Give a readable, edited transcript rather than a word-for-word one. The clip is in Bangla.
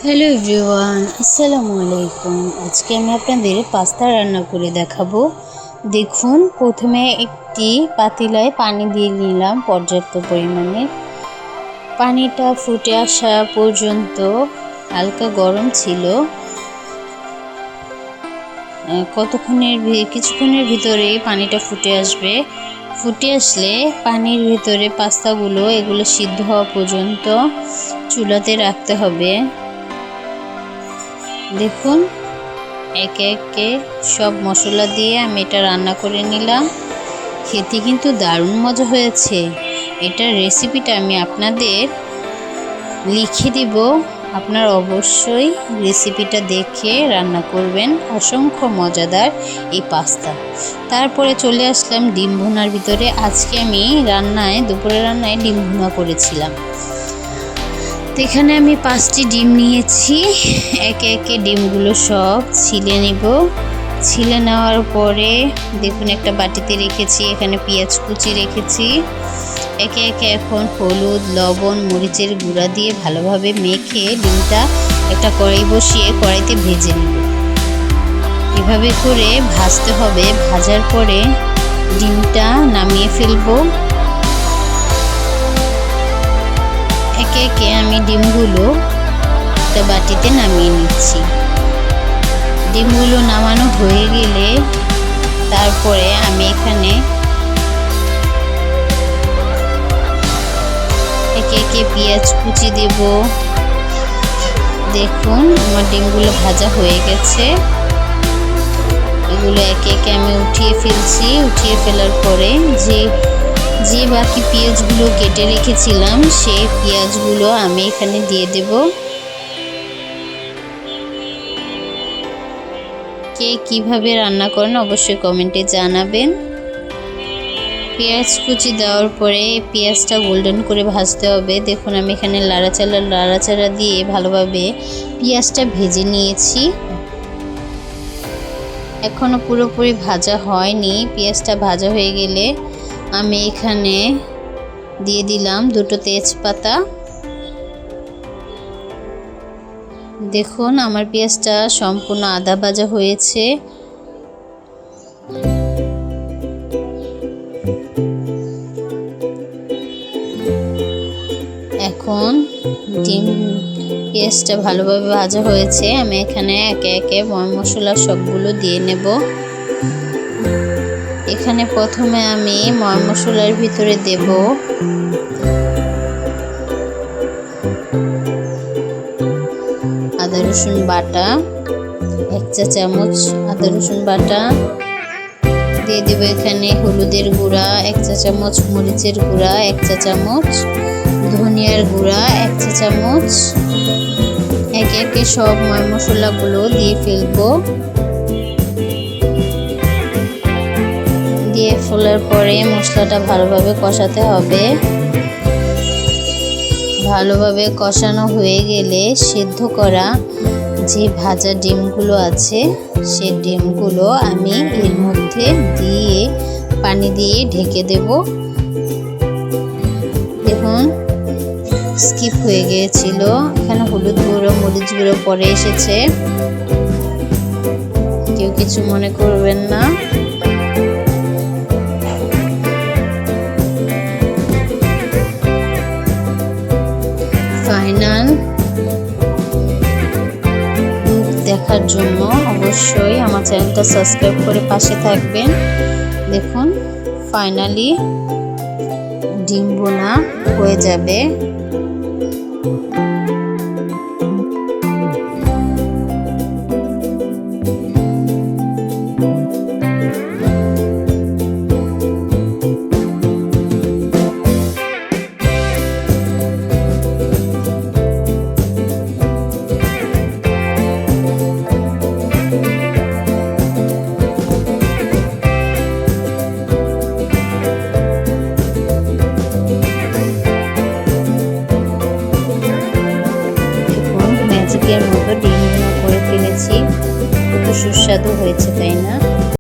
হ্যালো এভরিওয়ান, আসসালামু আলাইকুম। আজকে আমি আপনাদের পাস্তা রান্না করে দেখাবো। দেখুন, প্রথমে একটি পাতিলায় পানি দিয়ে নিলাম পর্যাপ্ত পরিমাণে। পানিটা ফুটে আসা পর্যন্ত হালকা গরম ছিল। কিছুক্ষণের ভিতরে পানিটা ফুটে আসবে। ফুটে আসলে পানির ভিতরে এগুলো সিদ্ধ হওয়া পর্যন্ত চুলাতে রাখতে হবে। দেখুন, একে একে সব মশলা দিয়ে আমি এটা রান্না করে নিলাম। খেতে কিন্তু দারুণ মজা হয়েছে। এটার রেসিপিটা আমি আপনাদের লিখে দিব। আপনারা অবশ্যই রেসিপিটা দেখে রান্না করবেন। অসংখ্য মজাদার এই পাস্তা। তারপরে চলে আসলাম ডিম ভুনার ভিতরে। আজকে আমি দুপুরের রান্নায় ডিম ভুনা করেছিলাম। এখানে আমি 5টি ডিম নিয়েছি। একে একে ডিমগুলো সব ছিলে নিব। ছিলে নেওয়ার পরে দেখুন, একটা বাটিতে রেখেছি। এখানে পেঁয়াজ কুচি রেখেছি। একে একে এখন হলুদ, লবণ, মরিচের গুঁড়া দিয়ে ভালোভাবে মেখে ডিমটা একটা কড়াই বসিয়ে কড়াইতে ভেজে নেব। এভাবে করে ভাজতে হবে। ভাজার পরে ডিমটা নামিয়ে ফেলবো। একে একে আমি ডিমগুলো একটা বাটিতে নামিয়ে নিচ্ছি। ডিমগুলো নামানো হয়ে গেলে তারপরে আমি এখানে একে একে পেঁয়াজ কুচি দেব। দেখুন, আমার ডিমগুলো ভাজা হয়ে গেছে। এগুলো একে একে আমি উঠিয়ে ফেলছি। উঠিয়ে ফেলার পরে যে বাকি পেঁয়াজগুলো কেটে রেখেছিলাম সেই পেঁয়াজগুলো আমি এখানে দিয়ে দেব। কে কিভাবে রান্না করেন অবশ্যই কমেন্টে জানাবেন। পেঁয়াজ কুচি দেওয়ার পরে পেঁয়াজটা গোল্ডেন করে ভাজতে হবে। দেখুন, আমি এখানে লাড়াচাড়া দিয়ে ভালোভাবে পেঁয়াজটা ভেজে নিয়েছি। এখনো পুরোপুরি ভাজা হয়নি। পেঁয়াজটা ভাজা হয়ে গেলে আমি এখানে দিয়ে দিলাম 2টো তেজপাতা। দেখুন, আমার পেঁয়াজটা সম্পূর্ণ আদা ভাজা হয়েছে। এখন পেঁয়াজটা ভালোভাবে ভাজা হয়েছে। আমি এখানে একে একে মশলা সবগুলো দিয়ে নেব। এখানে প্রথমে আমি মশলার ভিতরে দেব আদা রসুন বাটা, 1 চা চামচ আদা রসুন বাটা দিয়ে দেব। এখানে হলুদের গুঁড়া 1 চা চামচ, মরিচের গুঁড়া 1 চা চামচ, ধনিয়ার গুঁড়া 1 চা চামচ। একে একে সব মশলাগুলো দিয়ে ফেলবো। দিয়ে ফেলার পরে মশলাটা ভালোভাবে কষাতে হবে। ভালোভাবে কষানো হয়ে গেলে সিদ্ধ করা যে ভাজা ডিমগুলো আছে সেই ডিমগুলো আমি এর মধ্যে দিয়ে পানি দিয়ে ঢেকে দেব। দেখুন, স্কিপ হয়ে গিয়েছিল। এখানে হলুদ গুঁড়ো, মরিচ গুঁড়ো পরে এসেছে। কেউ কিছু মনে করবেন না। ফাইনাল লুক দেখার জন্য অবশ্যই আমার চ্যানেলটা সাবস্ক্রাইব করে পাশে থাকবেন। দেখুন, ফাইনালি ডিম ভুনা হয়ে যাবে।